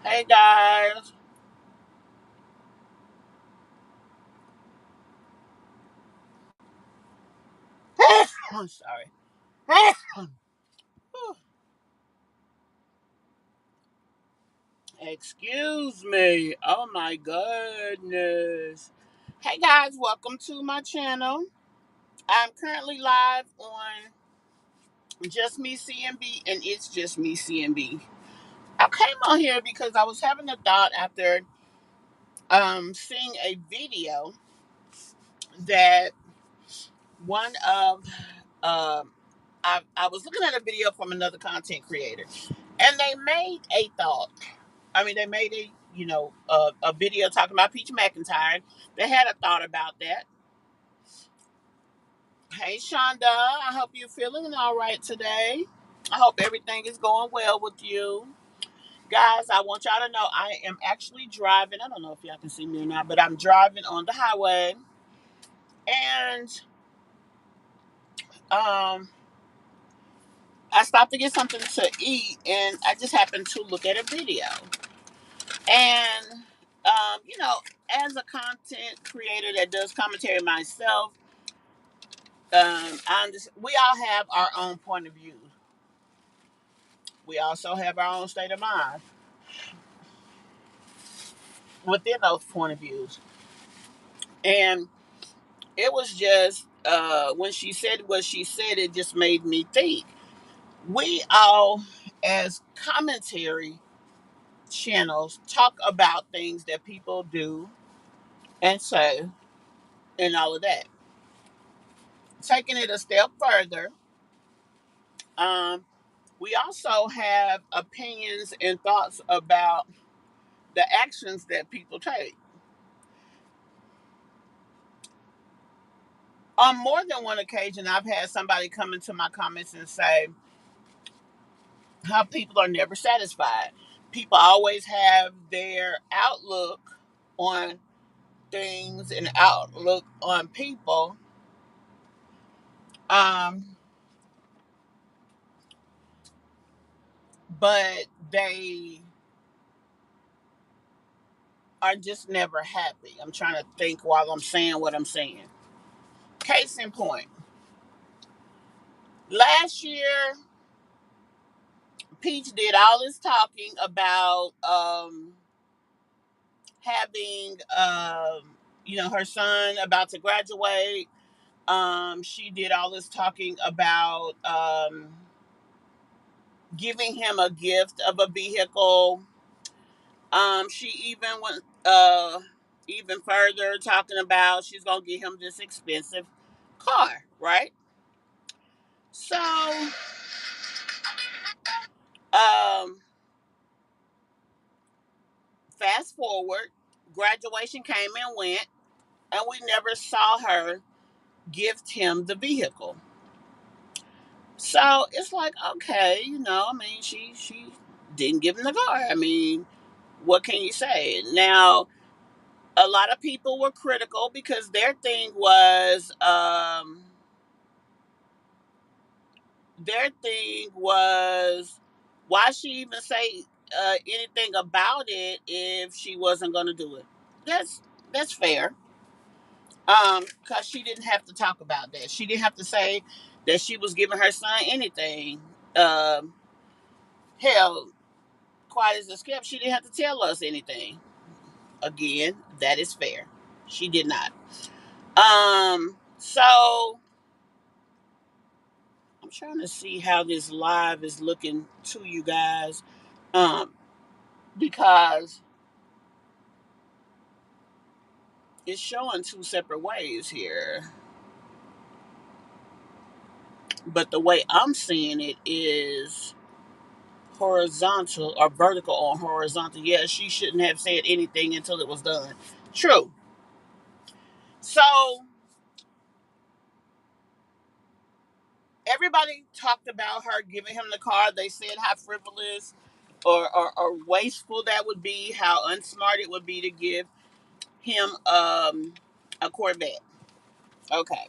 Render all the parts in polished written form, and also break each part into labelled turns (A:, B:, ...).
A: Hey guys. I'm sorry. Excuse me. Oh my goodness. Hey guys, welcome to my channel. I'm currently live on Just Me CMB and it's Just Me CMB. I came on here because I was having a thought after seeing a video that one of I was looking at a video from another content creator and they made a thought. They made a video talking about Peach McIntyre. They had a thought about that. Hey Shonda, I hope you're feeling all right today. I hope everything is going well with you. Guys, I want y'all to know I am actually driving. I don't know if y'all can see me or not, but I'm driving on the highway. And um I stopped to get something to eat and I just happened to look at a video. And you know, as a content creator that does commentary myself, we all have our own point of view. We also have our own state of mind within those point of views. And it was just when she said what she said, it just made me think. We all, as commentary channels, talk about things that people do and say and all of that. Taking it a step further, um, we also have opinions and thoughts about the actions that people take. On more than one occasion, I've had somebody come into my comments and say how people are never satisfied. People always have their outlook on things and outlook on people. Um, but they are just never happy. I'm trying to think while I'm saying what I'm saying. Case in point, last year, Peach did all this talking about having her son about to graduate. She did all this talking about giving him a gift of a vehicle. She even went even further, talking about she's gonna get him this expensive car, right? So um fast forward, graduation came and went, and we never saw her gift him the vehicle. So it's like, okay, she didn't give him the car. What can you say? Now, a lot of people were critical because their thing was why she even say anything about it if she wasn't going to do it. That's fair. Because she didn't have to talk about that. She didn't have to say that she was giving her son anything. Um, Hell, quiet as a kept, she didn't have to tell us anything. Again, that is fair. She did not. So I'm trying to see how this live is looking to you guys. Um, because it's showing two separate ways here. But the way I'm seeing it is horizontal or vertical on horizontal. Yeah, she shouldn't have said anything until it was done. True. So everybody talked about her giving him the car. They said how frivolous or wasteful that would be, how unsmart it would be to give him a Corvette. Okay.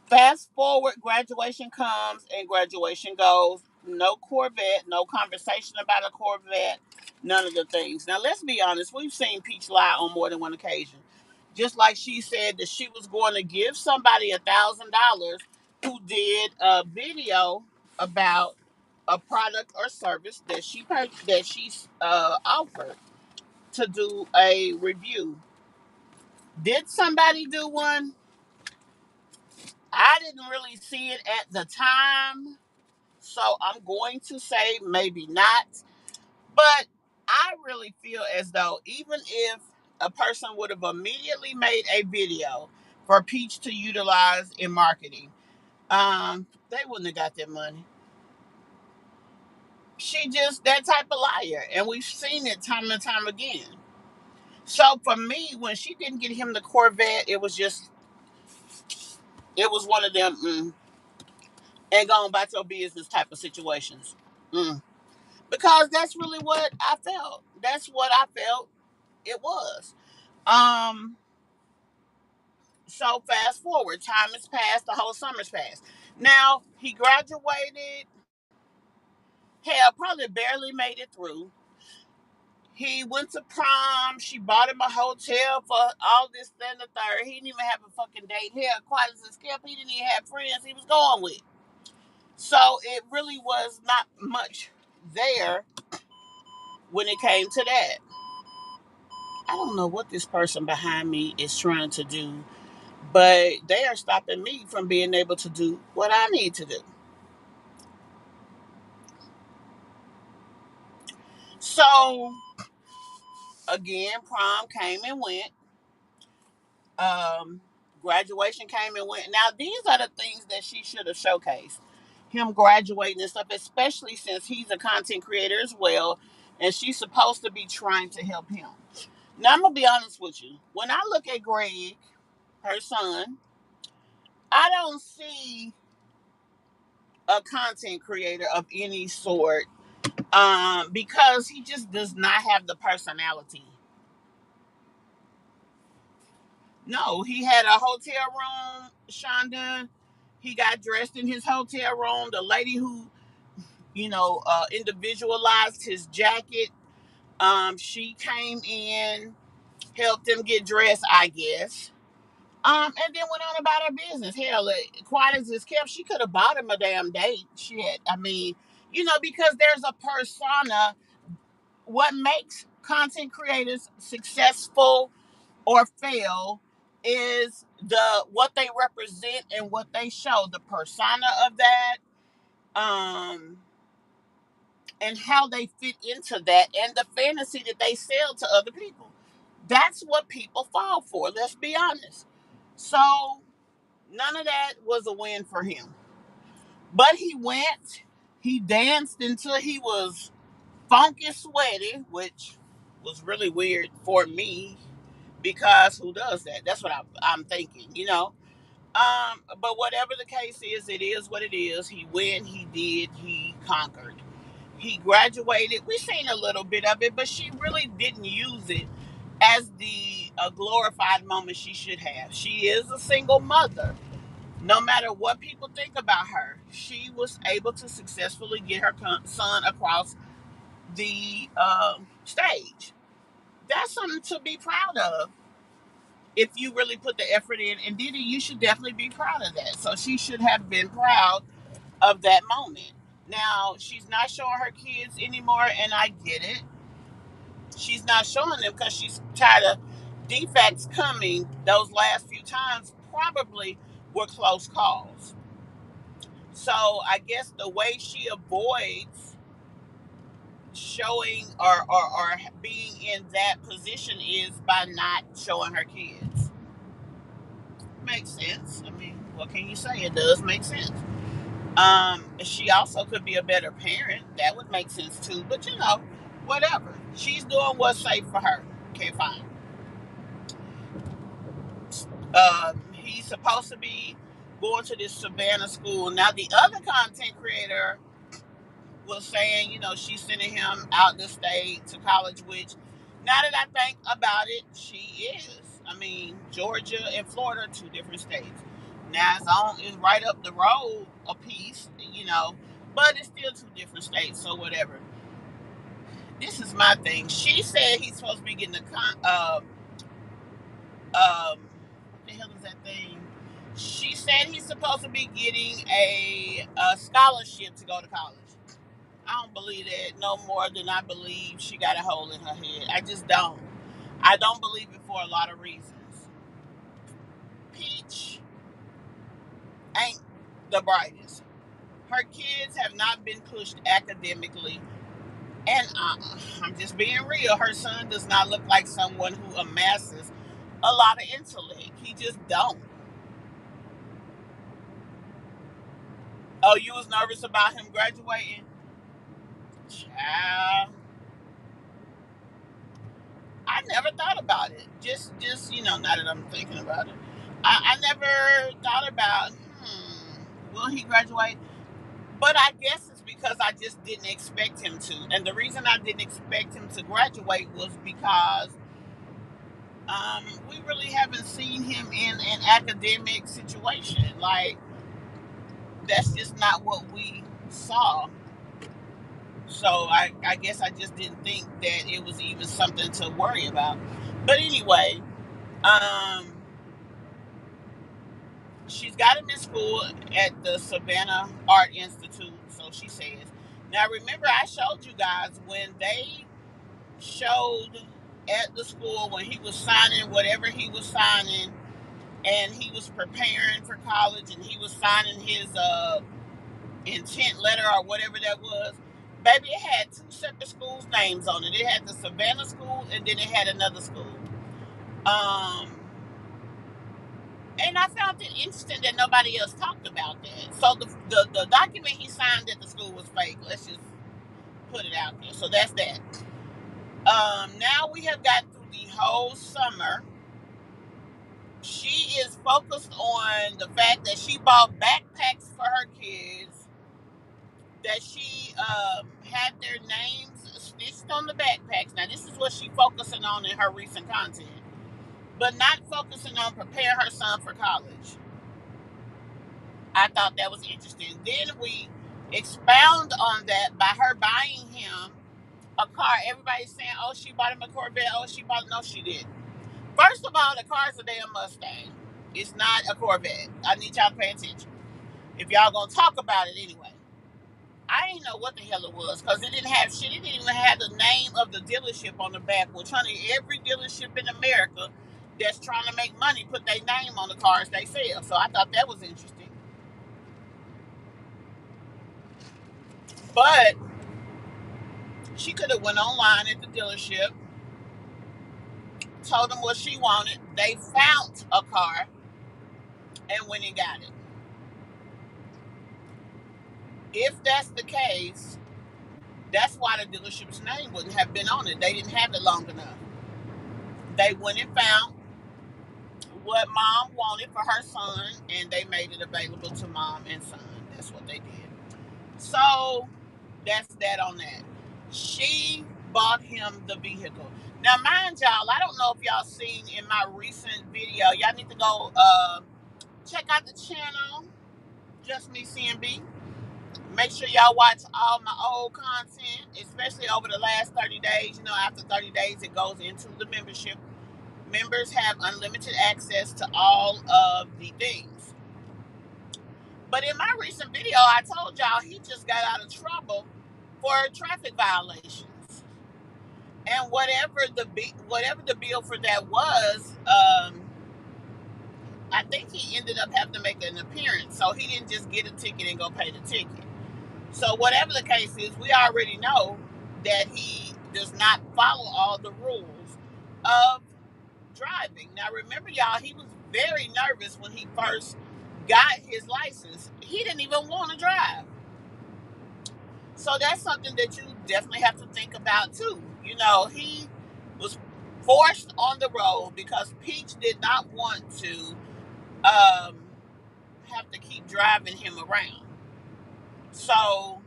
A: Fast forward, graduation comes and graduation goes. No Corvette, no conversation about a Corvette. none of the things. Now, let's be honest. We've seen Peach lie on more than one occasion. Just like she said that she was going to give somebody $1,000 who did a video about a product or service that she offered to do a review. Did somebody do one? I didn't really see it at the time, so I'm going to say maybe not. But I really feel as though even if a person would have immediately made a video for Peach to utilize in marketing, they wouldn't have got their money. She just that type of liar, and we've seen it time and time again. So for me, when she didn't get him the Corvette, it was one of them and go on about your business type of situations. Mm. Because that's really what I felt. That's what I felt it was. Um, so fast forward, time has passed, the whole summer's passed. Now he graduated, hell, probably barely made it through. He went to prom. She bought him a hotel for all this, then the third. He didn't even have a fucking date. Hell, quiet as a kept, he didn't even have friends he was going with. So it really was not much there when it came to that. I don't know what this person behind me is trying to do, but they are stopping me from being able to do what I need to do. So again, prom came and went. Um, Graduation came and went. Now these are the things that she should have showcased. Him graduating and stuff, especially since he's a content creator as well, and she's supposed to be trying to help him. Now I'm gonna be honest with you. When I look at Greg, her son, I don't see a content creator of any sort, because he just does not have the personality. No, he had a hotel room, Shonda. He got dressed in his hotel room. The lady who, individualized his jacket, she came in, helped him get dressed, I guess. And then went on about her business. Hell, quiet as it's kept, she could have bought him a damn date. Shit. I mean, because there's a persona. What makes content creators successful or fail is the what they represent and what they show, the persona of that, um, and how they fit into that, and the fantasy that they sell to other people. That's what people fall for. Let's be honest. So none of that was a win for him. But he went, he danced until he was funky sweaty, which was really weird for me because who does that? That's what I'm thinking. But whatever the case is, it is what it is. He went, he did, he conquered. He graduated. We seen a little bit of it, but she really didn't use it as the glorified moment she should have. She is a single mother. No matter what people think about her, she was able to successfully get her son across the stage. That's something to be proud of if you really put the effort in. And Diddy, you should definitely be proud of that. So she should have been proud of that moment. Now, she's not showing her kids anymore, and I get it. She's not showing them because she's tired of defects coming. Those last few times probably were close calls. So I guess the way she avoids showing or being in that position is by not showing her kids. Makes sense. I mean, what can you say? It does make sense. She also could be a better parent. That would make sense too. But whatever. She's doing what's safe for her. Okay, fine. He's supposed to be going to this Savannah school. Now the other content creator was saying, she's sending him out the state to college, which now that I think about it, she is. I mean, Georgia and Florida are two different states. Now it's right up the road a piece, but it's still two different states, so whatever. this is my thing. She said he's supposed to be getting what the hell is that thing? She said he's supposed to be getting a scholarship to go to college. I don't believe that no more than I believe she got a hole in her head. I just don't. I don't believe it for a lot of reasons. Peach ain't the brightest. Her kids have not been pushed academically. And I'm just being real. Her son does not look like someone who amasses a lot of intellect. He just don't. Oh, you was nervous about him graduating? Child, I never thought about it. Just now that I'm thinking about it, I never thought about, will he graduate? But I guess it's because I just didn't expect him to. And the reason I didn't expect him to graduate was because we really haven't seen him in an academic situation. Like, that's just not what we saw. So I guess I just didn't think that it was even something to worry about. But anyway, um, she's got him in school at the Savannah Art Institute, so she says. Now, remember, I showed you guys when they showed at the school when he was signing whatever he was signing, and he was preparing for college, and he was signing his intent letter or whatever that was. Baby, it had two separate schools' names on it. It had the Savannah school, and then it had another school. Um, and I found it interesting that nobody else talked about that. So the document he signed at the school was fake. Let's just put it out there. So that's that. Now we have got through the whole summer. She is focused on the fact that she bought backpacks for her kids, that she had their names stitched on the backpacks. Now, this is what she's focusing on in her recent content, but not focusing on prepare her son for college. I thought that was interesting. Then we expound on that by her buying him a car. Everybody's saying, oh, she bought him a Corvette. Oh, she bought, no, she didn't. First of all, the car's a damn Mustang. It's not a Corvette. I need y'all to pay attention. If y'all gonna talk about it anyway. I didn't know what the hell it was because it didn't have shit. It didn't even have the name of the dealership on the back. Which, honey, every dealership in America that's trying to make money put their name on the cars they sell. So I thought that was interesting. But she could have went online at the dealership, told them what she wanted. They found a car and went and got it. If that's the case, that's why the dealership's name wouldn't have been on it. They didn't have it long enough. They went and found what mom wanted for her son, and they made it available to mom and son. That's what they did. So that's that on that. She bought him the vehicle. Now, mind y'all, I don't know if y'all seen in my recent video. Y'all need to go check out the channel, Just Me CMB. Make sure y'all watch all my old content, especially over the last 30 days. After 30 days, it goes into the membership. Members have unlimited access to all of the things. But in my recent video, I told y'all he just got out of trouble for traffic violations. And whatever the bill for that was, I think he ended up having to make an appearance. So he didn't just get a ticket and go pay the ticket. So whatever the case is, we already know that he does not follow all the rules of driving. Now, remember, y'all, he was very nervous when he first got his license. He didn't even want to drive. So that's something that you definitely have to think about, too. He was forced on the road because Peach did not want to have to keep driving him around. So,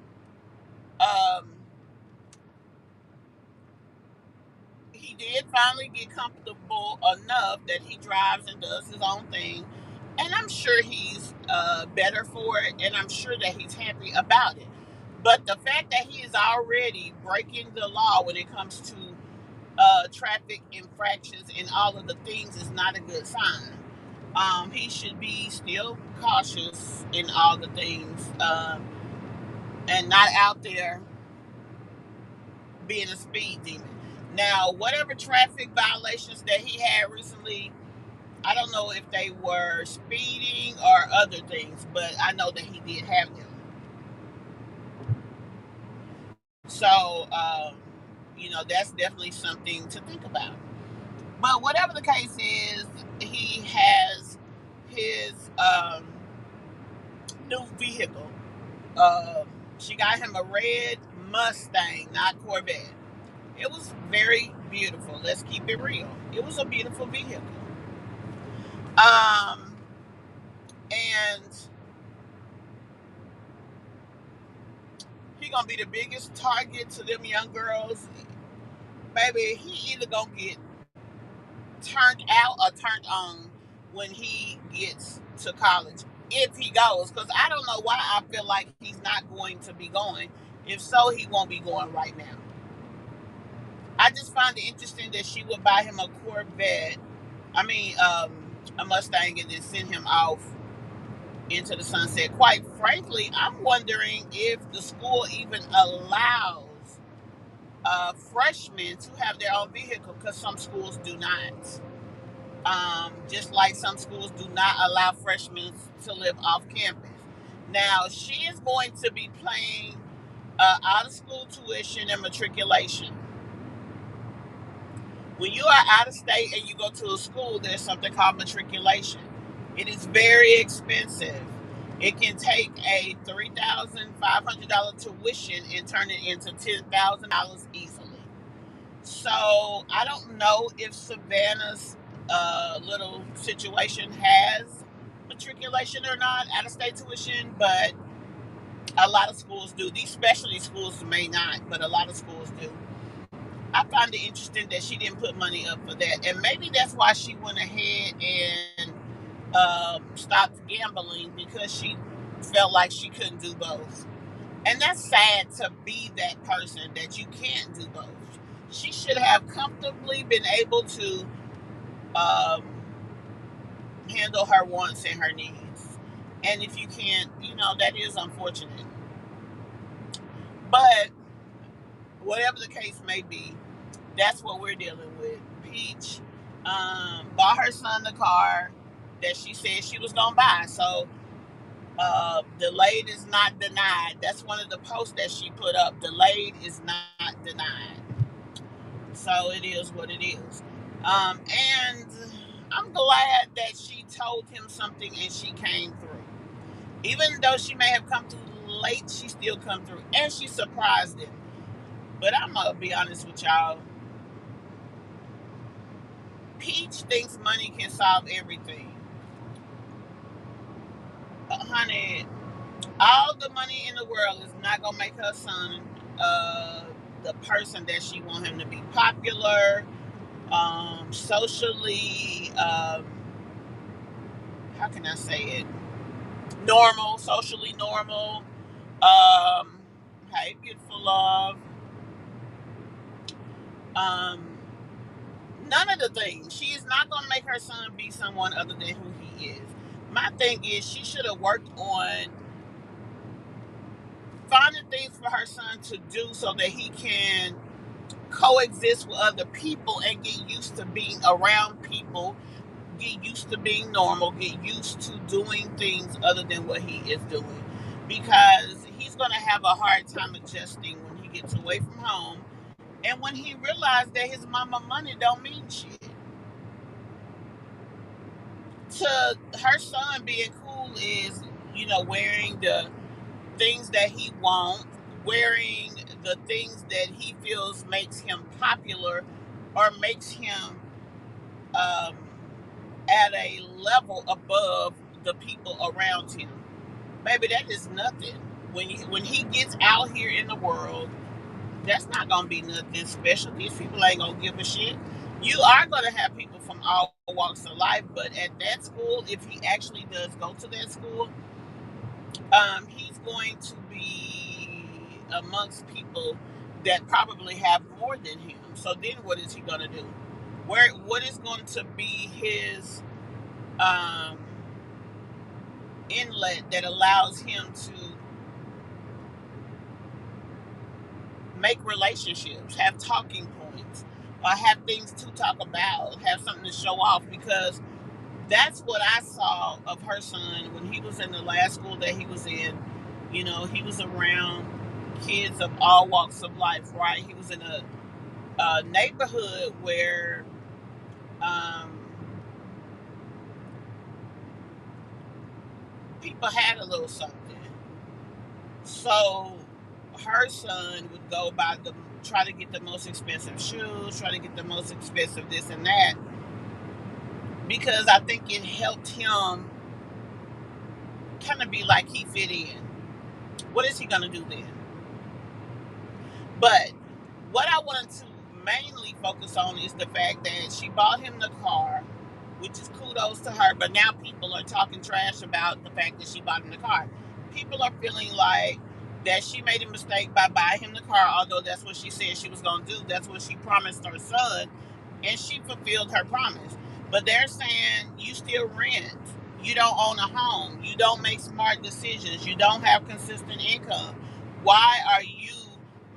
A: he did finally get comfortable enough that he drives and does his own thing. And I'm sure he's better for it, and I'm sure that he's happy about it. But the fact that he is already breaking the law when it comes to traffic infractions and all of the things is not a good sign. He should be still cautious in all the things, and not out there being a speed demon. Now, whatever traffic violations that he had recently, I don't know if they were speeding or other things, but I know that he did have them. So, that's definitely something to think about. But whatever the case is, he has his new vehicle. Um, she got him a red Mustang, not Corvette. It was very beautiful. Let's keep it real. It was a beautiful vehicle. Um, and he gonna be the biggest target to them young girls. Baby, he either gonna get turned out or turned on when he gets to college, if he goes. Because I don't know why I feel like he's not going to be going. If so, he won't be going right now. I just find it interesting that she would buy him a Corvette. I mean, a Mustang, and then send him off into the sunset. Quite frankly, I'm wondering if the school even allows freshmen to have their own vehicle, because some schools do not. Just like some schools do not allow freshmen to live off campus. Now, she is going to be paying out of school tuition and matriculation. When you are out of state and you go to a school, there's something called matriculation. It is very expensive. It can take a $3,500 tuition and turn it into $10,000 easily. So I don't know if Savannah's little situation has matriculation or not, out of state tuition, but a lot of schools do. These specialty schools may not, but a lot of schools do. I find it interesting that she didn't put money up for that, and maybe that's why she went ahead and stopped gambling, because she felt like she couldn't do both. And that's sad to be that person that you can't do both. She should have comfortably been able to um, handle her wants and her needs. And if you can't, that is unfortunate. But whatever the case may be, that's what we're dealing with. Peach bought her son the car that she said she was going to buy. So delayed is not denied. That's one of the posts that she put up. Delayed is not denied. So it is what it is. And I'm glad that she told him something and she came through. Even though she may have come through late, she still come through. And she surprised him. But I'm going to be honest with y'all. Peach thinks money can solve everything. Honey, all the money in the world is not going to make her son the person that she want him to be. Popular, socially, how can I say it? Normal, socially normal. Hey, beautiful love. Um, None of the things. She is not going to make her son be someone other than who he is. My thing is, she should have worked on finding things for her son to do so that he can coexist with other people and get used to being around people, get used to being normal, get used to doing things other than what he is doing. Because he's going to have a hard time adjusting when he gets away from home, and when he realized that his mama money don't mean shit. To her son, being cool is, wearing the things that he wants, wearing the things that he feels makes him popular or makes him um, at a level above the people around him. Baby, that is nothing. When he gets out here in the world, that's not gonna be nothing special. These people ain't gonna give a shit. You are gonna have people from all walks of life, but at that school, if he actually does go to that school, he's going to be amongst people that probably have more than him. So then what is he going to do? What is going to be his um, inlet that allows him to make relationships, have talking points, have things to talk about, have something to show off? Because that's what I saw of her son when he was in the last school that he was in. You know, he was around kids of all walks of life, right? He was in a neighborhood where um, people had a little something. So her son would go by try to get the most expensive shoes, try to get the most expensive this and that, because I think it helped him kind of be like he fit in. What is he going to do then? But what I wanted to mainly focus on is the fact that she bought him the car, which is kudos to her. But now people are talking trash about the fact that she bought him the car. People are feeling like that she made a mistake by buying him the car, although that's what she said she was going to do. That's what she promised her son, and she fulfilled her promise. But they're saying you still rent. You don't own a home. You don't make smart decisions. You don't have consistent income. Why are you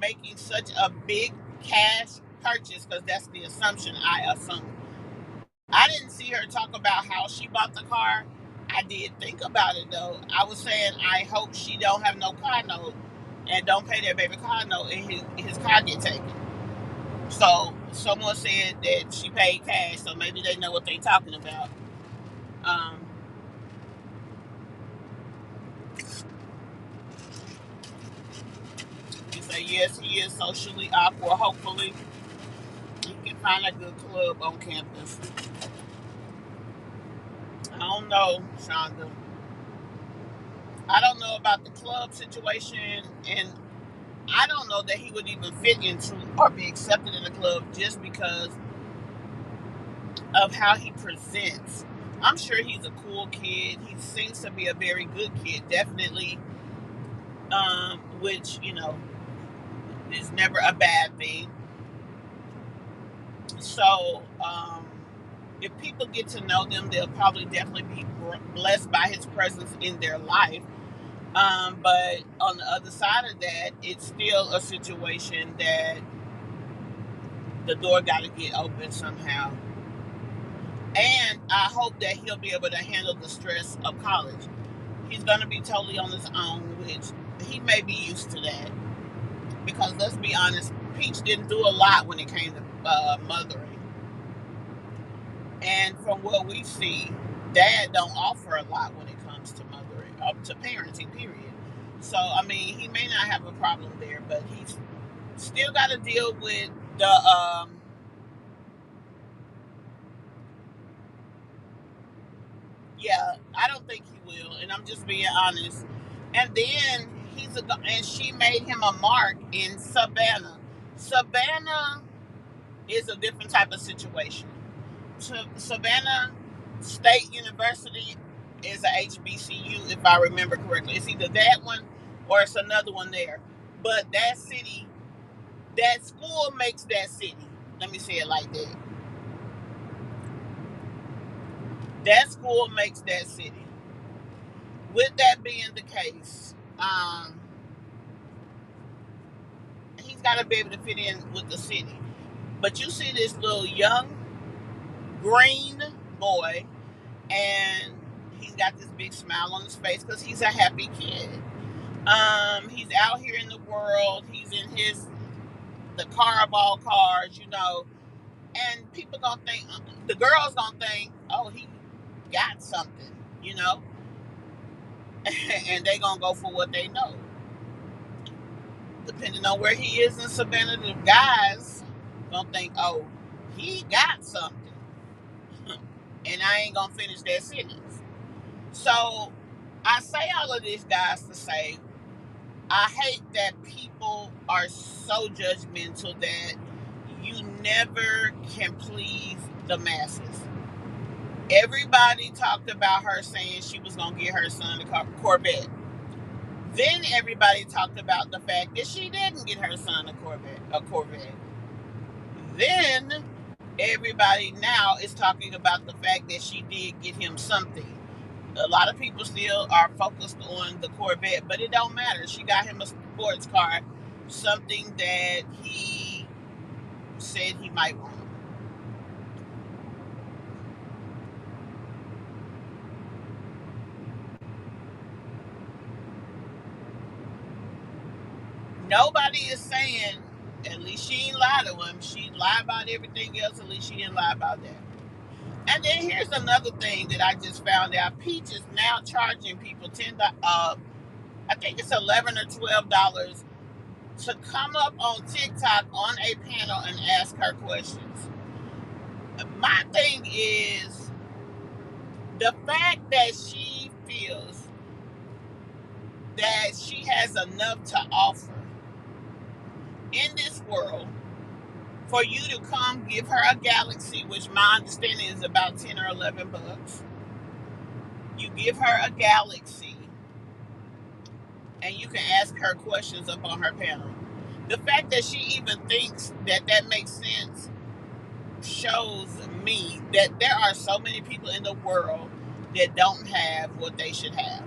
A: making such a big cash purchase? Because that's the assumption I assume. I didn't see her talk about how she bought the car. I did think about it though. I was saying I hope she don't have no car note and don't pay that baby car note and his car get taken. So someone said that she paid cash, so maybe they know what they talking about. Um, you say yes, he is socially awkward. Hopefully, he can find a good club on campus. I don't know, Shonda. I don't know about the club situation, and I don't know that he would even fit into or be accepted in the club just because of how he presents. I'm sure he's a cool kid. He seems to be a very good kid, definitely, which, is never a bad thing. So, if people get to know them, they'll probably definitely be blessed by his presence in their life. But on the other side of that, it's still a situation that the door got to get open somehow. And I hope that he'll be able to handle the stress of college. He's going to be totally on his own, which he may be used to that. Because let's be honest, Peach didn't do a lot when it came to mothering. And from what we see, Dad don't offer a lot when it comes to mothering, to parenting, period. So, I mean, he may not have a problem there, but he's still got to deal with the, yeah, I don't think he will, and I'm just being honest. And then and she made him a mark in Savannah. Savannah is a different type of situation. Savannah State University is a HBCU, if I remember correctly. It's either that one or it's another one there. But that city, that school makes that city. Let me say it like that. That school makes that city. With that being the case, he's got to be able to fit in with the city. But you see this little young green boy, and he's got this big smile on his face because he's a happy kid. He's out here in the world. He's in the car of all cars, and people gonna think, the girls gonna think, oh, he got something, and they gonna go for what they know. Depending on where he is in Savannah, the guys gonna think, oh, he got something, and I ain't gonna finish that sentence. So I say all of this, guys, to say I hate that people are so judgmental that you never can please the masses. Everybody talked about her saying she was going to get her son a Corvette. Then everybody talked about the fact that she didn't get her son a Corvette. Then everybody now is talking about the fact that she did get him something. A lot of people still are focused on the Corvette, but it don't matter. She got him a sports car, something that he said he might want. Nobody is saying, at least she ain't lied to him. She lied about everything else, at least she didn't lie about that. And then here's another thing that I just found out. Peach is now charging people I think it's $11 or $12 to come up on TikTok on a panel and ask her questions. My thing is the fact that she feels that she has enough to offer in this world for you to come give her a galaxy, which my understanding is about 10 or 11 bucks. You give her a galaxy and you can ask her questions up on her panel. The fact that she even thinks that that makes sense shows me that there are so many people in the world that don't have what they should have.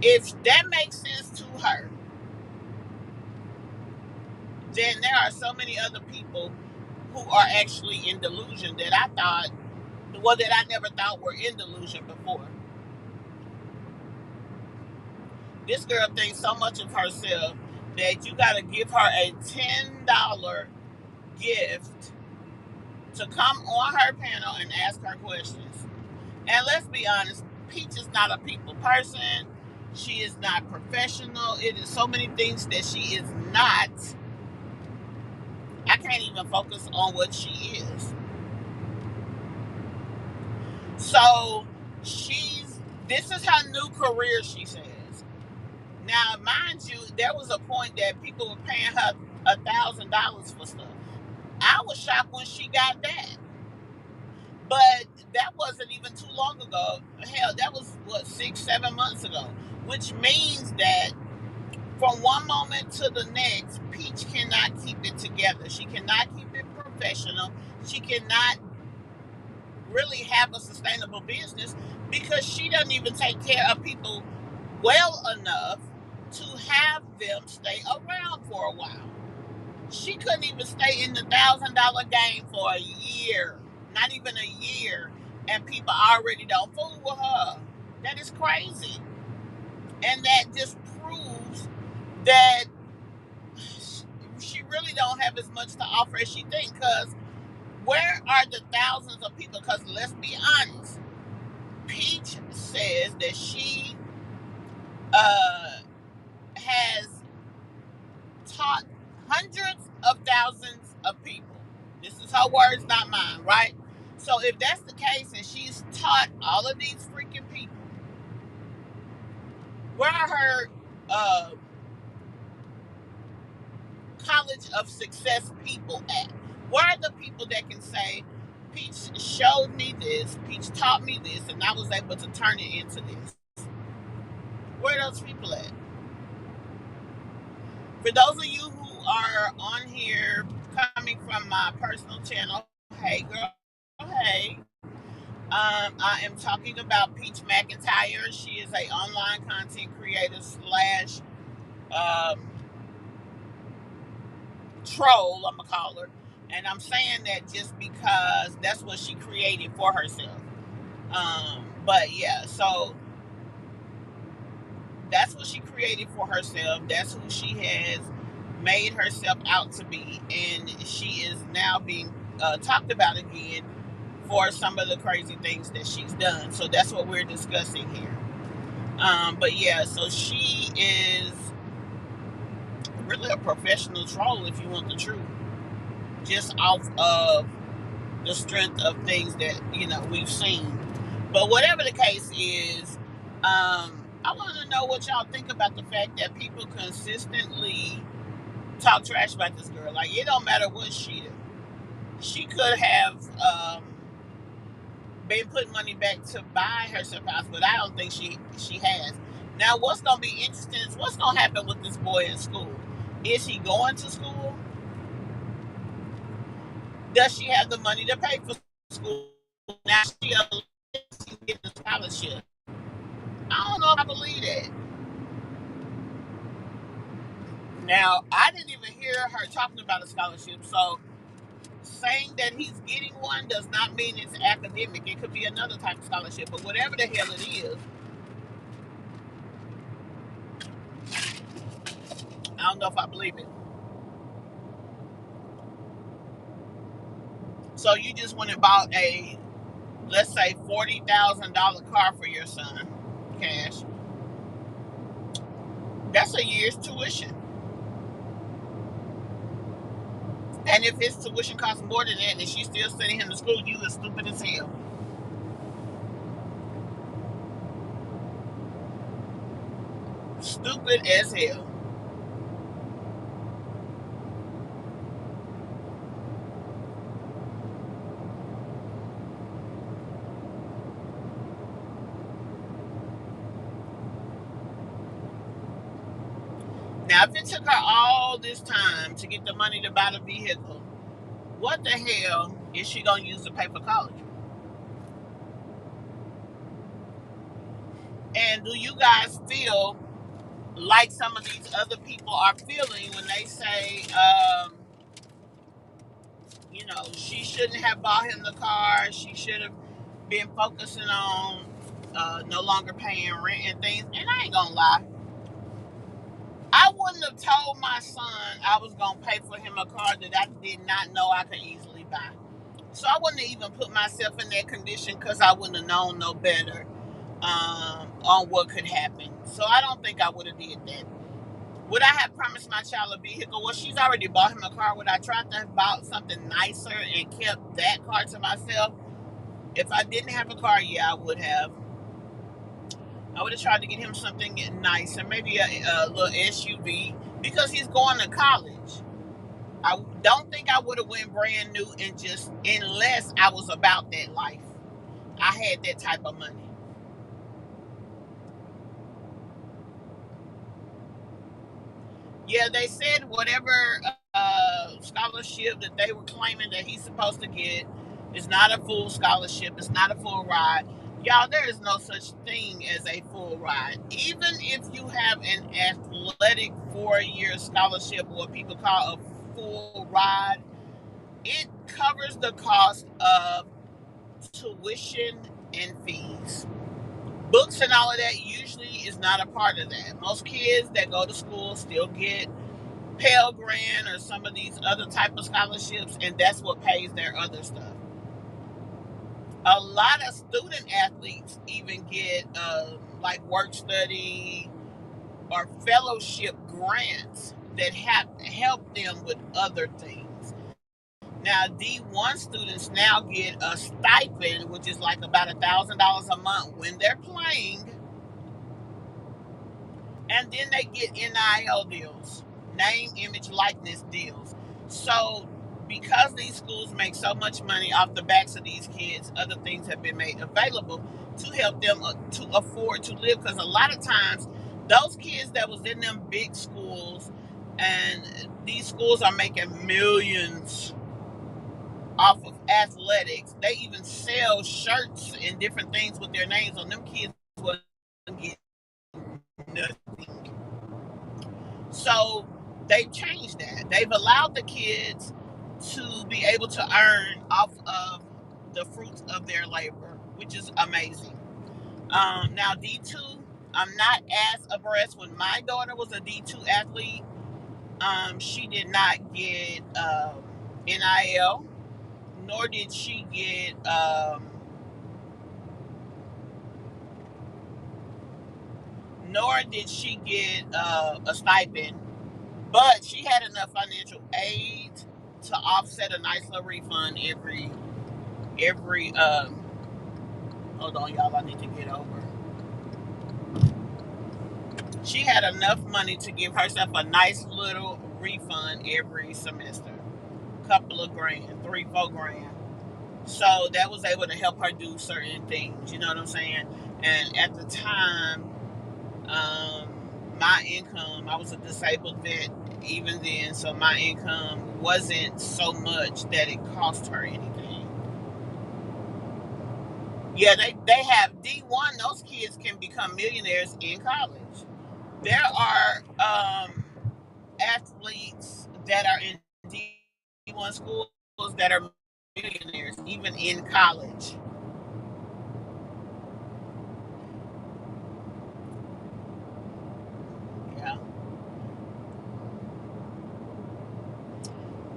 A: If that makes sense to her, then there are so many other people who are actually in delusion that that I never thought were in delusion before. This girl thinks so much of herself that you got to give her a $10 gift to come on her panel and ask her questions. And let's be honest, Peach is not a people person. She is not professional. It is so many things that she is not. I can't even focus on what she is. So this is her new career, she says. Now, mind you, there was a point that people were paying her $1,000 for stuff. I was shocked when she got that. But that wasn't even too long ago. Hell, that was, 6, 7 months ago. Which means that from one moment to the next, Peach cannot keep it together. She cannot keep it professional. She cannot really have a sustainable business because she doesn't even take care of people well enough to have them stay around for a while. She couldn't even stay in the $1,000 game for a year, not even a year, and people already don't fool with her. That is crazy. And that just proves that she really don't have as much to offer as she thinks. Because where are the thousands of people? Because let's be honest, Peach says that she has taught hundreds of thousands of people. This is her words, not mine, right? So if that's the case and she's taught all of these freaking people, where are her college of success people at? Where are the people that can say, Peach showed me this, Peach taught me this, and I was able to turn it into this? Where are those people at? For those of you who are on here coming from my personal channel, hey girl, hey. I am talking about Peach McIntyre. She is a online content creator slash troll, I'm gonna call her. And I'm saying that just because that's what she created for herself. But yeah, so that's what she created for herself. That's who she has made herself out to be. And she is now being talked about again for some of the crazy things that she's done. So that's what we're discussing here. But yeah, so she is really a professional troll, if you want the truth, just off of the strength of things that we've seen. But whatever the case is, I want to know what y'all think about the fact that people consistently talk trash about this girl. Like, it don't matter what she did. She could have been putting money back to buy herself a house, but I don't think she has. Now, what's going to be interesting is what's going to happen with this boy in school. Is he going to school? Does she have the money to pay for school? Now she get the scholarship. I don't know if I believe that. Now, I didn't even hear her talking about a scholarship, so saying that he's getting one does not mean it's academic. It could be another type of scholarship, but whatever the hell it is, I don't know if I believe it. So you just went and bought a, let's say, $40,000 car for your son, cash. That's a year's tuition. And if his tuition costs more than that and she's still sending him to school, you are stupid as hell. Stupid as hell. Now, if it took her all this time to get the money to buy the vehicle, what the hell is she going to use to pay for college? And do you guys feel like some of these other people are feeling when they say, she shouldn't have bought him the car. She should have been focusing on no longer paying rent and things. And I ain't gonna lie, I wouldn't have told my son I was gonna pay for him a car that I did not know I could easily buy. So I wouldn't have even put myself in that condition because I wouldn't have known no better on what could happen. So I don't think I would have did that. Would I have promised my child a vehicle? Well, she's already bought him a car. Would I try to have bought something nicer and kept that car to myself? If I didn't have a car, yeah, I would have. I would have tried to get him something nice and maybe a little SUV because he's going to college. I don't think I would have went brand new and just unless I was about that life. I had that type of money. Yeah, they said whatever scholarship that they were claiming that he's supposed to get is not a full scholarship. It's not a full ride. Y'all, there is no such thing as a full ride. Even if you have an athletic 4-year scholarship, or what people call a full ride, it covers the cost of tuition and fees. Books and all of that usually is not a part of that. Most kids that go to school still get Pell Grant or some of these other type of scholarships, and that's what pays their other stuff. A lot of student athletes even get like work study or fellowship grants that have help them with other things. Now, D1 students now get a stipend, which is like about $1,000 a month when they're playing, and then they get NIL deals, name, image, likeness deals. So, because these schools make so much money off the backs of these kids, other things have been made available to help them to afford to live. Because a lot of times, those kids that was in them big schools, and these schools are making millions off of athletics. They even sell shirts and different things with their names on them. Kids wasn't getting nothing. So they've changed that. They've allowed the kids to be able to earn off of the fruits of their labor, which is amazing. Now, D2, I'm not as abreast. When my daughter was a D2 athlete, she did not get NIL, nor did she get a stipend. But she had enough financial aid to offset a nice little refund every hold on, y'all, I need to get over. She had enough money to give herself a nice little refund every semester. Couple of grand, 3-4 grand. So that was able to help her do certain things, you know what I'm saying? And at the time, Um, my income, I was a disabled vet even then, so my income wasn't so much that it cost her anything. Yeah, they have D1. Those kids can become millionaires in college. There are athletes that are in D1 schools that are millionaires even in college. Yeah.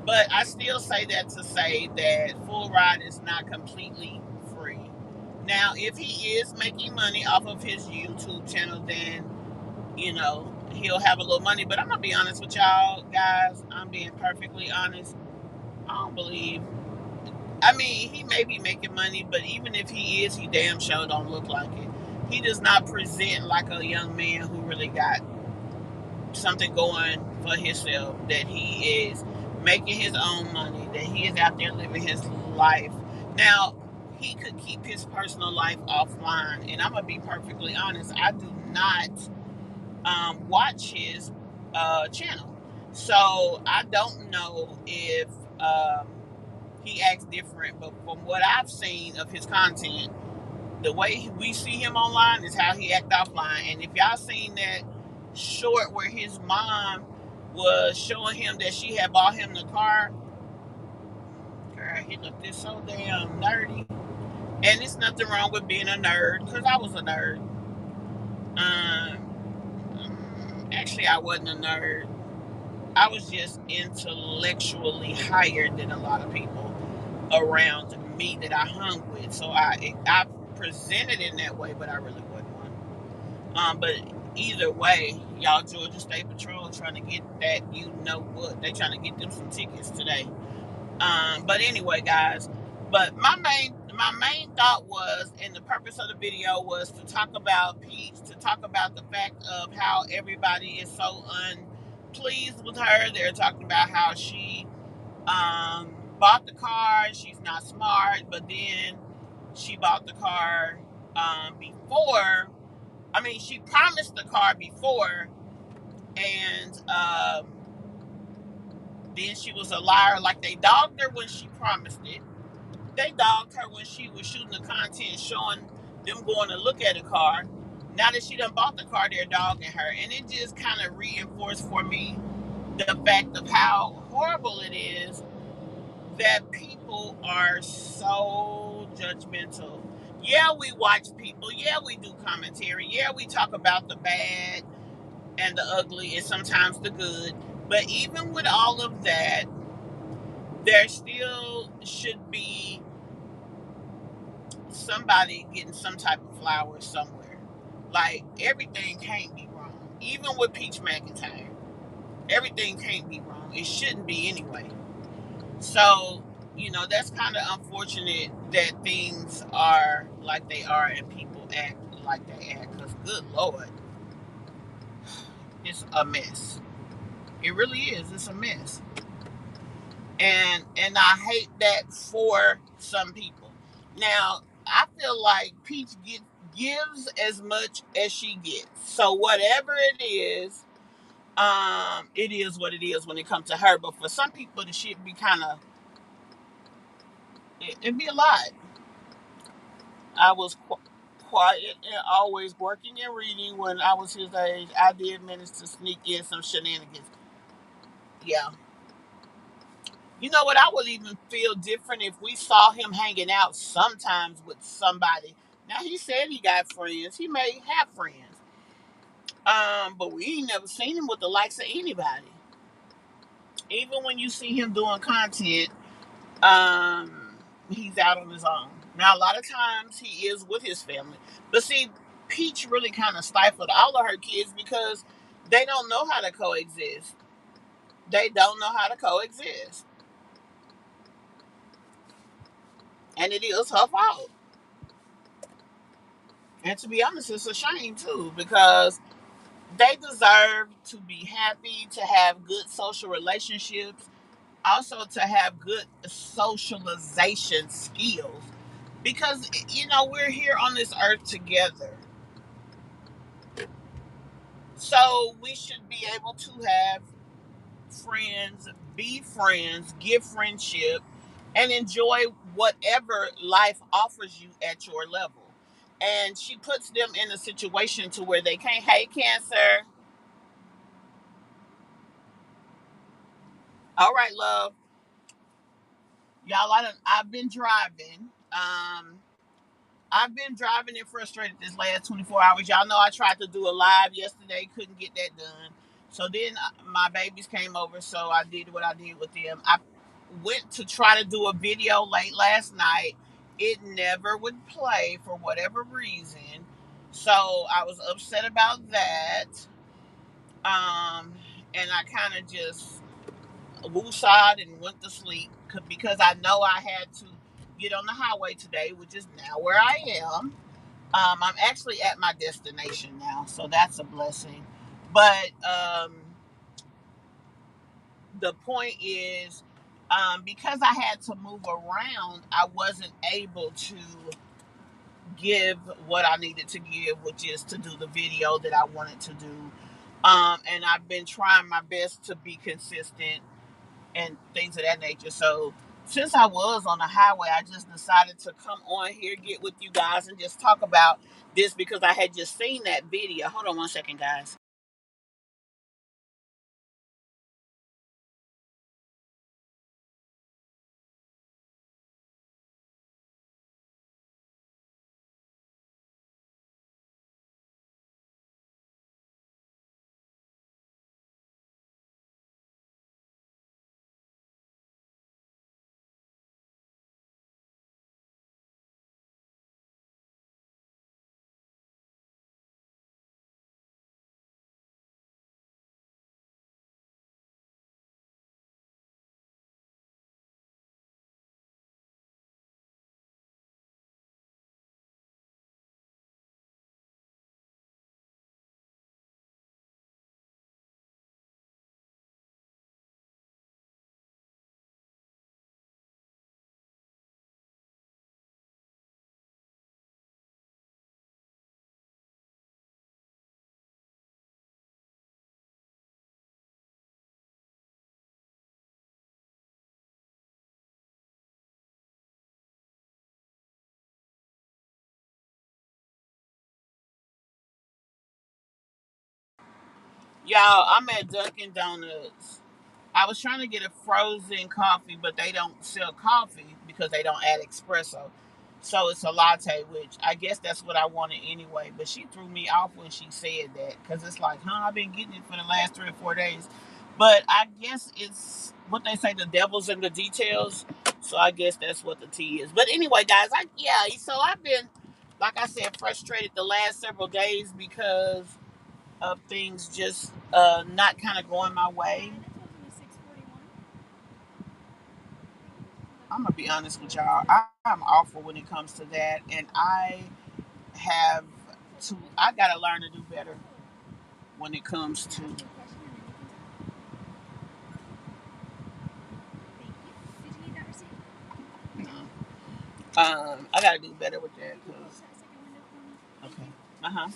A: But I still say that to say that full ride is not completely free. Now, if he is making money off of his YouTube channel, then he'll have a little money. But I'm gonna be honest with y'all, guys. I'm being perfectly honest. I don't believe. I mean, he may be making money, but even if he is, he damn sure don't look like it. He does not present like a young man who really got something going for himself, that he is making his own money, that he is out there living his life. Now, he could keep his personal life offline, and I'm gonna be perfectly honest, I do not watch his channel, so I don't know if um, he acts different. But from what I've seen of his content, the way we see him online is how he act offline. And if y'all seen that short where his mom was showing him that she had bought him the car, girl, he looked this so damn nerdy. And it's nothing wrong with being a nerd, because I was a nerd. Actually, I wasn't a nerd. I was just intellectually higher than a lot of people around me that I hung with. So I presented in that way, but I really wasn't one. But either way, y'all, Georgia State Patrol trying to get that, they trying to get them some tickets today. But anyway, guys, but my main thought was, and the purpose of the video was to talk about Peach, to talk about the fact of how everybody is so unpleased with her. They're talking about how she bought the car. She's not smart, but then she bought the car before. I mean, she promised the car before, and then she was a liar. Like, they dogged her when she promised it. They dogged her when she was shooting the content showing them going to look at a car. Now that she done bought the car, they're dogging her. And it just kind of reinforced for me the fact of how horrible it is that people are so judgmental. Yeah, we watch people. Yeah, we do commentary. Yeah, we talk about the bad and the ugly and sometimes the good. But even with all of that, there still should be somebody getting some type of flowers somewhere. Like, everything can't be wrong. Even with Peach McIntyre, everything can't be wrong. It shouldn't be anyway. So, that's kind of unfortunate that things are like they are and people act like they act. Because, good Lord, it's a mess. It really is. It's a mess. And I hate that for some people. Now, I feel like gives as much as she gets. So whatever it is what it is when it comes to her. But for some people, the shit be kind of it'd be a lot. I was quiet and always working and reading when I was his age. I did manage to sneak in some shenanigans. Yeah. You know what? I would even feel different if we saw him hanging out sometimes with somebody. Now, he said he got friends. He may have friends. But we ain't never seen him with the likes of anybody. Even when you see him doing content, he's out on his own. Now, a lot of times he is with his family. But see, Peach really kind of stifled all of her kids because they don't know how to coexist. They don't know how to coexist. And it is her fault. And to be honest, it's a shame too, because they deserve to be happy, to have good social relationships, also to have good socialization skills. Because, we're here on this earth together. So we should be able to have friends, be friends, give friendship, and enjoy whatever life offers you at your level. And she puts them in a situation to where they can't. Hey, Cancer. All right, love. Y'all, I've been driving. I've been driving and frustrated this last 24 hours. Y'all know I tried to do a live yesterday, couldn't get that done. So then my babies came over, so I did what I did with them. I went to try to do a video late last night. It never would play for whatever reason. So I was upset about that. Um, and I kind of just woosah'd and went to sleep because I know I had to get on the highway today, which is now where I am. I'm actually at my destination now, so that's a blessing. But the point is, because I had to move around, I wasn't able to give what I needed to give, which is to do the video that I wanted to do. And I've been trying my best to be consistent and things of that nature. So since I was on the highway, I just decided to come on here, get with you guys, and just talk about this because I had just seen that video. Hold on one second, guys. Y'all, I'm at Dunkin' Donuts. I was trying to get a frozen coffee, but they don't sell coffee because they don't add espresso. So it's a latte, which I guess that's what I wanted anyway. But she threw me off when she said that because it's like, huh, I've been getting it for the last 3 or 4 days. But I guess it's what they say, the devil's in the details. So I guess that's what the tea is. But anyway, guys, so I've been, like I said, frustrated the last several days because of things just not kind of going my way. I'm gonna be honest with y'all. I'm awful when it comes to that, and have I gotta learn to do better when it comes to. I gotta do better with that because okay, uh-huh,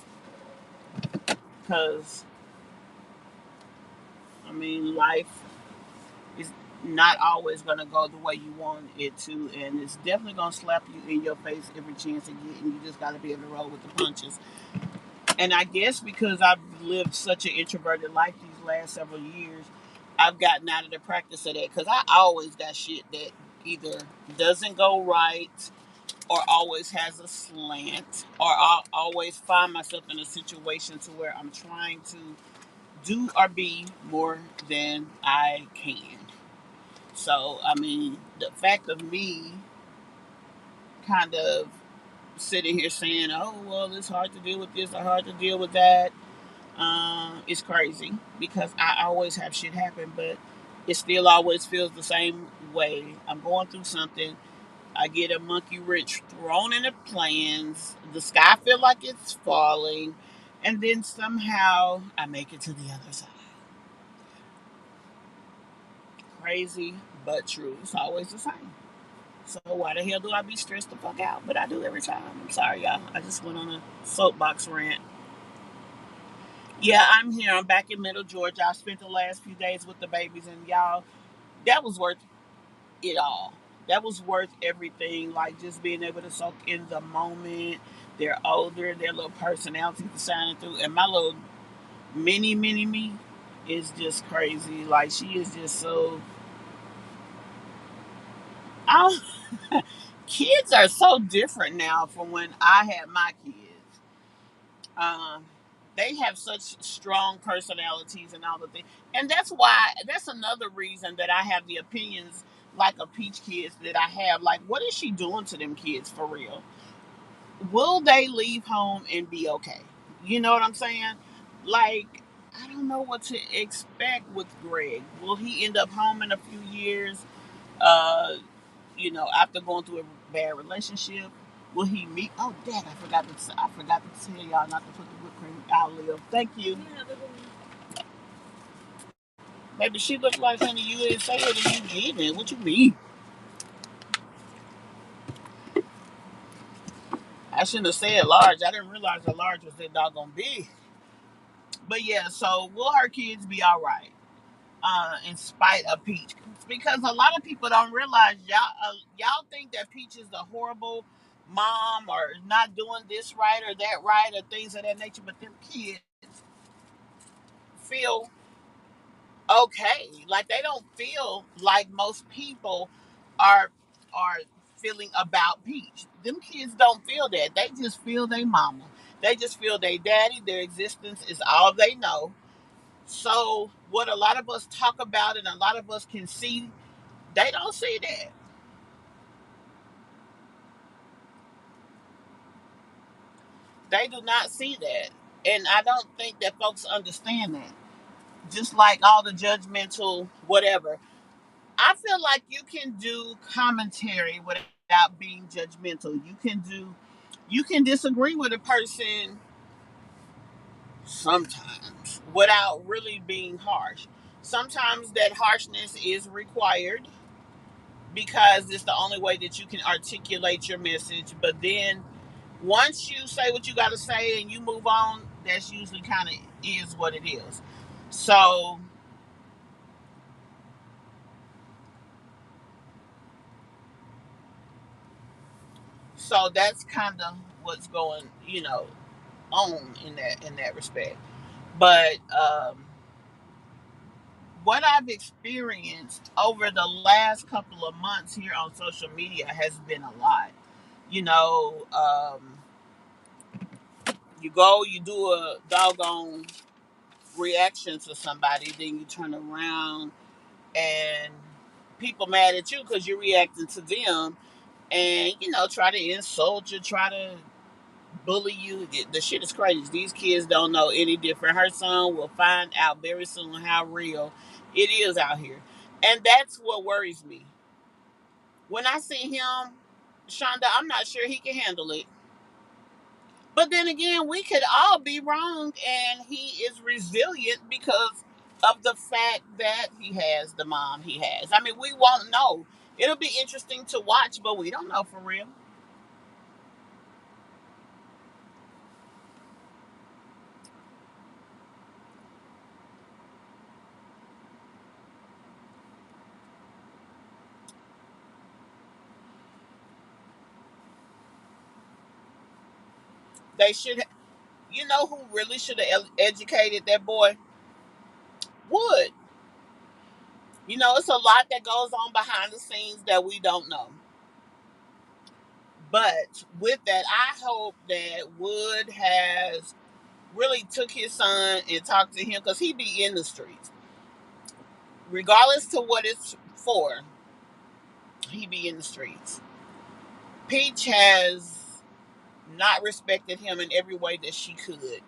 A: because I mean life is not always gonna go the way you want it to, and it's definitely gonna slap you in your face every chance it get, and you just gotta be able to roll with the punches. And I guess because I've lived such an introverted life these last several years, I've gotten out of the practice of that because I always got shit that either doesn't go right or always has a slant, or I'll always find myself in a situation to where I'm trying to do or be more than I can. So I mean, the fact of me kind of sitting here saying, "Oh well, it's hard to deal with this, or hard to deal with that," it's crazy because I always have shit happen, but it still always feels the same way. I'm going through something. I get a monkey wrench thrown in the plans. The sky feel like it's falling, and then somehow I make it to the other side. Crazy, but true. It's always the same. So why the hell do I be stressed the fuck out? But I do every time. I'm sorry, y'all. I just went on a soapbox rant. Yeah, I'm here. I'm back in Middle Georgia. I spent the last few days with the babies, and y'all, that was worth it all. That was worth everything. Like just being able to soak in the moment. They're older, their little personality shining through, and my little mini me is just crazy. Like she is just so. I Kids are so different now from when I had my kids. Um, they have such strong personalities and all the things, and that's why that's another reason that I have the opinions like a Peach kids that I have. Like, what is she doing to them kids for real? Will they leave home and be okay? You know what I'm saying? Like, I don't know what to expect with Greg. Will he end up home in a few years? Uh, after going through a bad relationship, will he meet? Oh, Dad, I forgot to tell y'all not to put the whipped cream. I'll live. Thank you. Maybe she looked like honey. You didn't say it and you didn't. What you mean? I shouldn't have said large. I didn't realize the large was that doggone big. But yeah, so will her kids be all right? In spite of Peach, because a lot of people don't realize y'all think that Peach is a horrible mom or not doing this right or that right or things of that nature, but them kids feel okay. Like they don't feel like most people are are feeling about Peach. Them kids don't feel that. They just feel their mama. They just feel their daddy. Their existence is all they know. So what a lot of us talk about and a lot of us can see, they don't see that. They do not see that. And I don't think that folks understand that. Just like all the judgmental whatever. I feel like you can do commentary without being judgmental. You can disagree with a person sometimes without really being harsh. Sometimes that harshness is required because it's the only way that you can articulate your message. But then once you say what you got to say and you move on, that's usually kind of is what it is. So, so that's kind of what's going, on in that respect. But what I've experienced over the last couple of months here on social media has been a lot. You know, you go, you do a doggone reaction to somebody, then you turn around and people mad at you because you're reacting to them, and try to insult you, try to bully you. The shit is crazy. These kids don't know any different. Her son will find out very soon how real it is out here, and that's what worries me. When I see him, Shonda, I'm not sure he can handle it. But then again, we could all be wrong, and he is resilient because of the fact that he has the mom he has. I mean, we won't know. It'll be interesting to watch, but we don't know for real. They should, who really should have educated that boy? Would. It's a lot that goes on behind the scenes that we don't know. But with that, I hope that Wood has really took his son and talked to him because he be in the streets. Regardless to what it's for, he be in the streets. Peach has not respected him in every way that she could.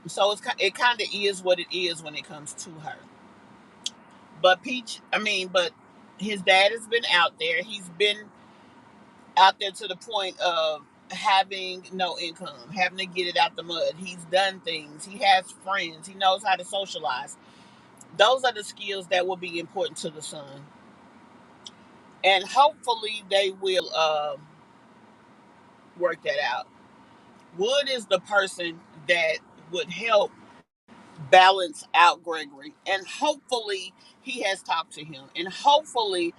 A: So it kind of is what it is when it comes to her. But but his dad has been out there. He's been out there to the point of having no income, having to get it out the mud. He's done things. He has friends. He knows how to socialize. Those are the skills that will be important to the son. And hopefully they will work that out. Wood is the person that would help balance out Gregory. And hopefully he has talked to him. And hopefully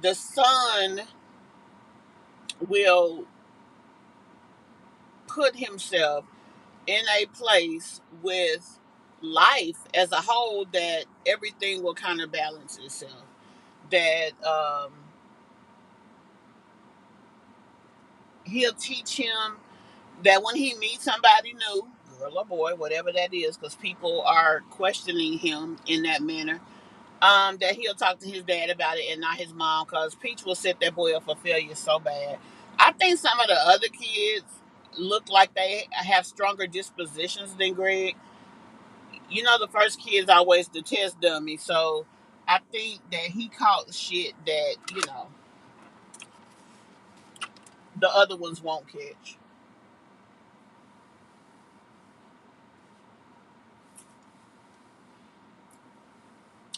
A: the son will put himself in a place with life as a whole that everything will kind of balance itself. That he'll teach him that when he meets somebody new, girl or boy, whatever that is, because people are questioning him in that manner, that he'll talk to his dad about it and not his mom, because Peach will set that boy up for failure so bad. I think some of the other kids look like they have stronger dispositions than Greg. You know, the first kid is always the test dummy, so I think that he caught shit that, the other ones won't catch.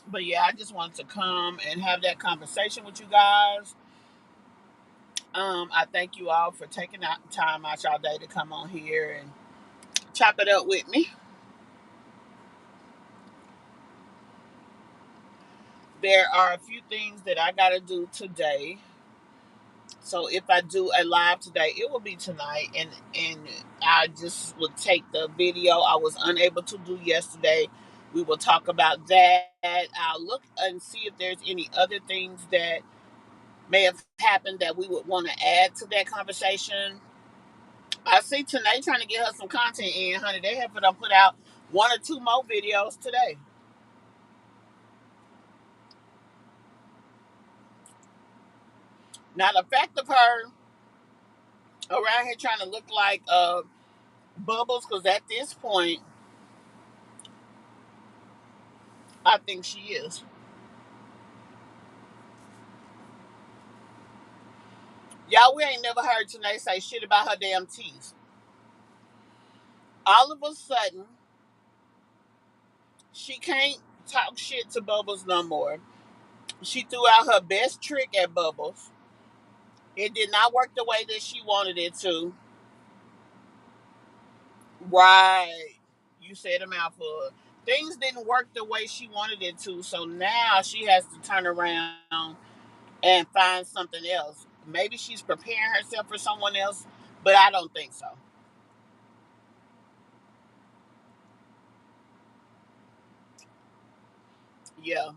A: But yeah, I just wanted to come and have that conversation with you guys. I thank you all for taking out time out y'all day to come on here and chop it up with me. There are a few things that I gotta do today. So if I do a live today, it will be tonight, and I just will take the video I was unable to do yesterday. We will talk about that. I'll look and see if there's any other things that may have happened that we would want to add to that conversation. I see Tanae trying to get her some content in, honey. They have put out one or two more videos today. Now the fact of her around here trying to look like Bubbles, because at this point, I think she is. Y'all, we ain't never heard Tanae say shit about her damn teeth. All of a sudden, she can't talk shit to Bubbles no more. She threw out her best trick at Bubbles. It did not work the way that she wanted it to. Right. You said a mouthful. Things didn't work the way she wanted it to, so now she has to turn around and find something else. Maybe she's preparing herself for someone else, but I don't think so. Yeah.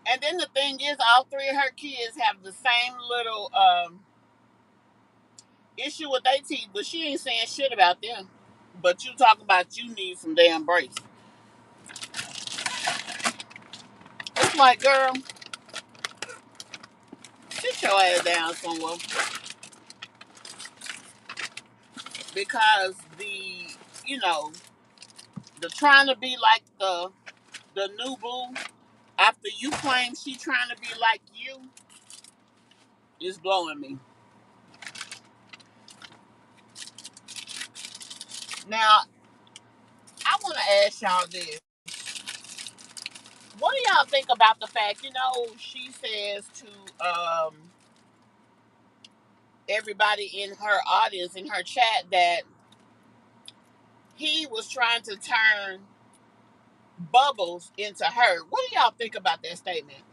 A: And then the thing is, all three of her kids have the same little issue with their teeth, but she ain't saying shit about them. But you talk about you need some damn braces. It's like, girl, sit your ass down somewhere, because you know, the trying to be like the new boo after you claim she trying to be like you is blowing me. Now, I want to ask y'all this. What do y'all think about the fact, she says to everybody in her audience, in her chat, that he was trying to turn Bubbles into her. What do y'all think about that statement?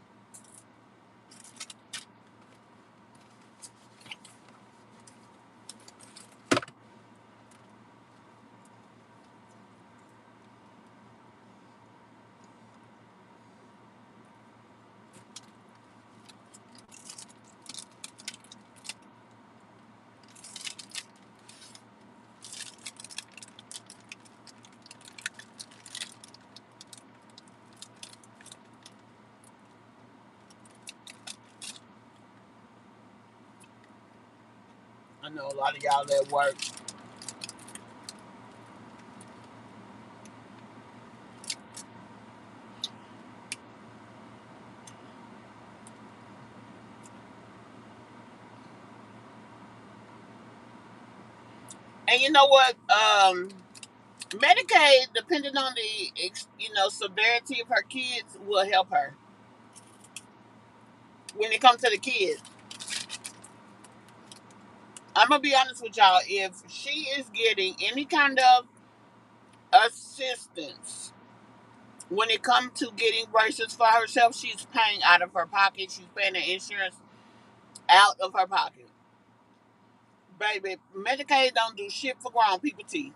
A: I know a lot of y'all at work. And you know what? Medicaid, depending on the severity of her kids, will help her when it comes to the kids. I'm gonna be honest with y'all. If she is getting any kind of assistance when it comes to getting braces for herself, she's paying out of her pocket. She's paying the insurance out of her pocket. Baby, Medicaid don't do shit for grown people teeth.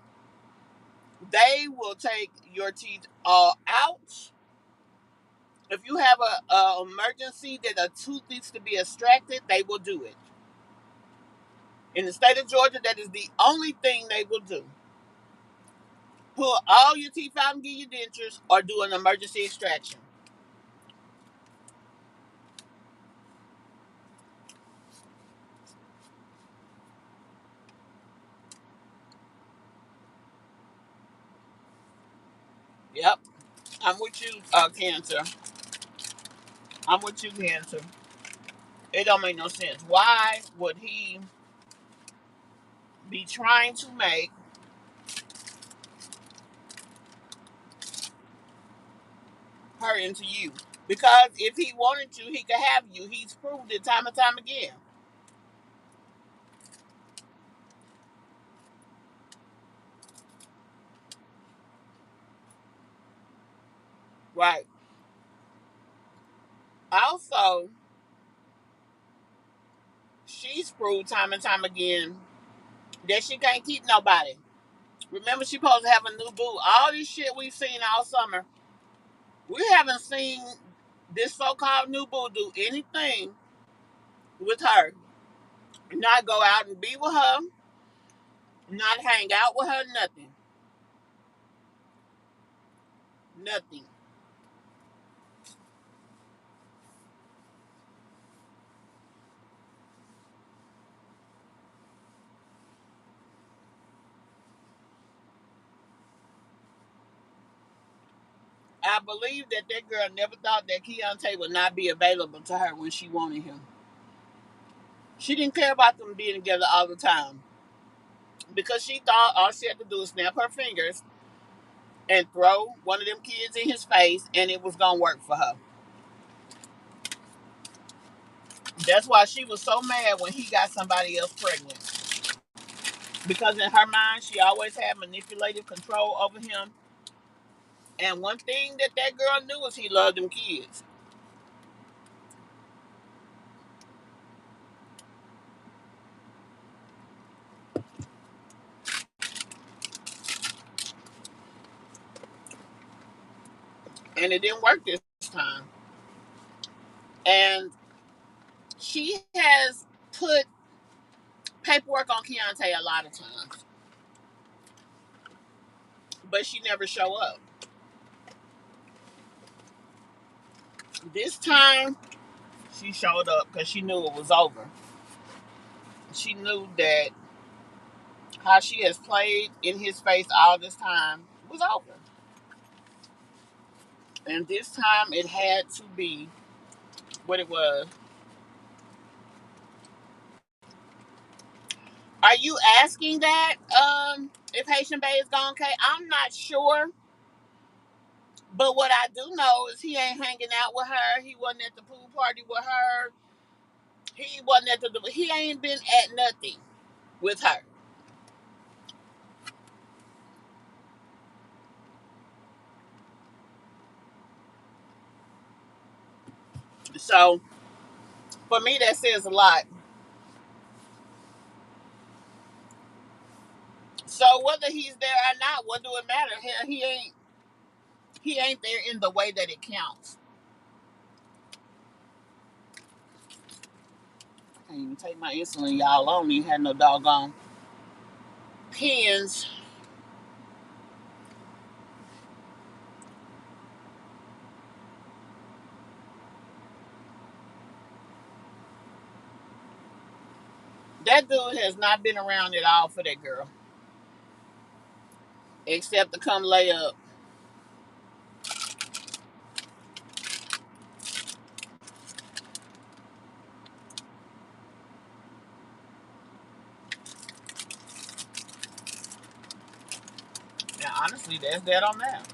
A: They will take your teeth all out. If you have a emergency that a tooth needs to be extracted, they will do it. In the state of Georgia, that is the only thing they will do. Pull all your teeth out and get your dentures, or do an emergency extraction. Yep, I'm with you, Cancer. I'm with you, Cancer. It don't make no sense. Why would he be trying to make her into you? Because if he wanted to, he could have you. He's proved it time and time again. Right. Also, she's proved time and time again that she can't keep nobody. Remember, she supposed to have a new boo. All this shit we've seen all summer, we haven't seen this so-called new boo do anything with her. Not go out and be with her, not hang out with her, nothing. Nothing. I believe that that girl never thought that Keontae would not be available to her when she wanted him. She didn't care about them being together all the time because she thought all she had to do was snap her fingers and throw one of them kids in his face and it was going to work for her. That's why she was so mad when he got somebody else pregnant. Because in her mind, she always had manipulative control over him. And one thing that that girl knew was he loved them kids. And it didn't work this time. And she has put paperwork on Keontae a lot of times, but she never show up. This time, she showed up because she knew it was over. She knew that how she has played in his face all this time was over. And this time, it had to be what it was. Are you asking that if Haitian Bay is gone, Kay? I'm not sure. But what I do know is he ain't hanging out with her. He wasn't at the pool party with her. He wasn't at the. He ain't been at nothing with her. So for me, that says a lot. So whether he's there or not, what do it matter? He ain't. He ain't there in the way that it counts. I can't even take my insulin, y'all. I don't even have no doggone pins. That dude has not been around at all for that girl, except to come lay up. Now, honestly, that's that on that.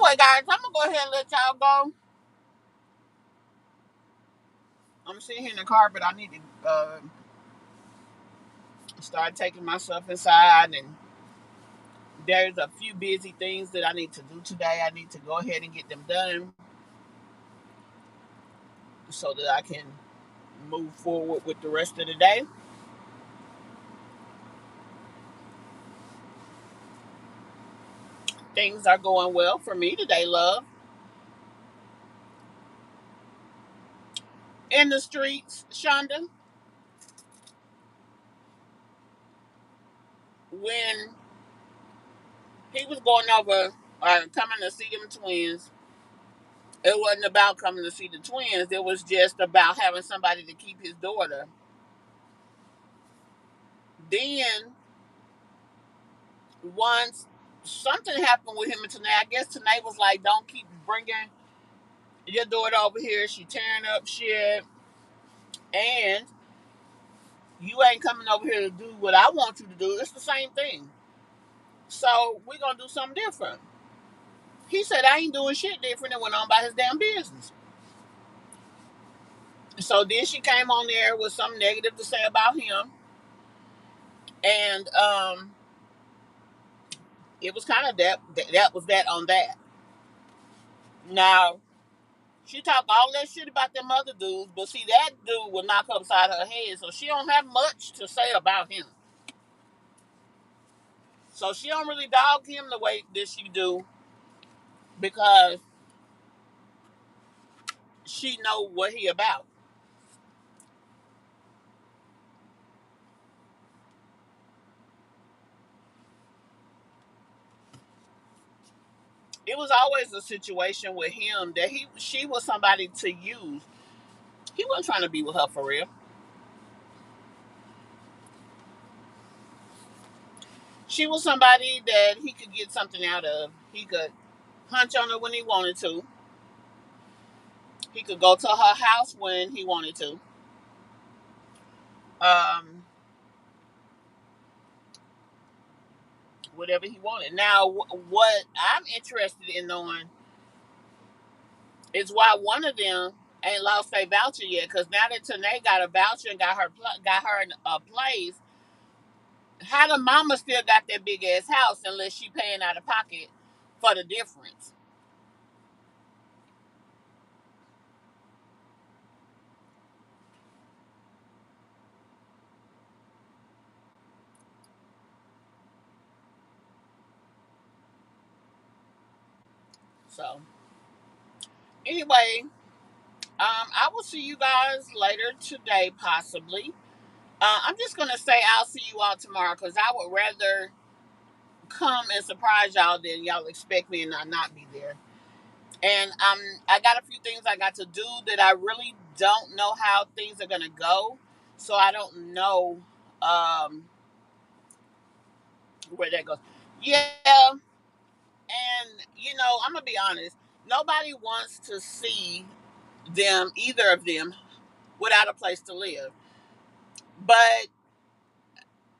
A: Anyway, guys, I'm gonna go ahead and let y'all go. I'm sitting here in the car, but I need to start taking myself inside, and there's a few busy things that I need to do today. I need to go ahead and get them done so that I can move forward with the rest of the day. Things are going well for me today, love. In the streets, Shonda, when he was going over or coming to see them twins, it wasn't about coming to see the twins. It was just about having somebody to keep his daughter. Then, once something happened with him and Tanae, I guess Tanae was like, don't keep bringing your daughter over here. She tearing up shit. And you ain't coming over here to do what I want you to do. It's the same thing. So we're gonna do something different. He said I ain't doing shit different and went on by his damn business. So then she came on there with something negative to say about him. And it was kind of that was that on that. Now she talked all that shit about them other dudes, but see that dude will knock upside her head, so she don't have much to say about him. So she don't really dog him the way that she do because she know what he about. It was always a situation with him that she was somebody to use. He wasn't trying to be with her for real. She was somebody that he could get something out of. He could hunch on her when he wanted to. He could go to her house when he wanted to. Um, Whatever he wanted. Now, what I'm interested in knowing is why one of them ain't lost their voucher yet. Because now that Tanae got a voucher and got her a place, how the mama still got that big ass house unless she paying out of pocket for the difference? So anyway, I will see you guys later today, possibly. I'm just gonna say I'll see you all tomorrow because I would rather come and surprise y'all than y'all expect me and I not be there. And I got a few things I got to do that I really don't know how things are gonna go, so I don't know where that goes. Yeah, and I'm gonna be honest. Nobody wants to see them, either of them, without a place to live. But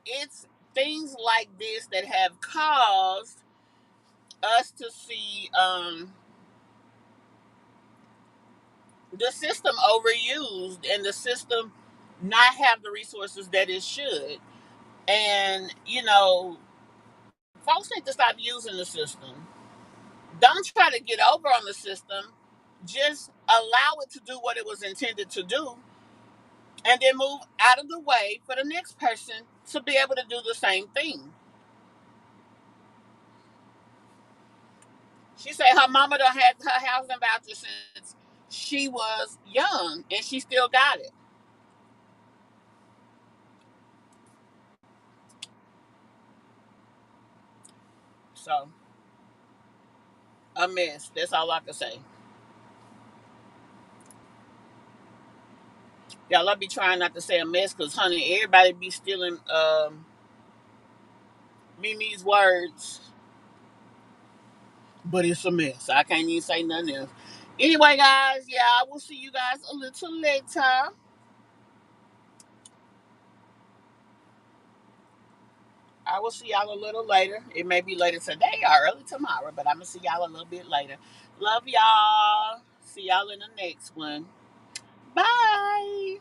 A: it's things like this that have caused us to see the system overused and the system not have the resources that it should. And folks need to stop using the system. Don't try to get over on the system. Just allow it to do what it was intended to do, and then move out of the way for the next person to be able to do the same thing. She said her mama done had her housing voucher since she was young, and she still got it. So a mess. That's all I can say. Y'all, I be trying not to say a mess, cause honey, everybody be stealing Mimi's words, but it's a mess. I can't even say nothing else. Anyway, guys, yeah, I will see you guys a little later. I will see y'all a little later. It may be later today or early tomorrow, but I'm going to see y'all a little bit later. Love y'all. See y'all in the next one. Bye.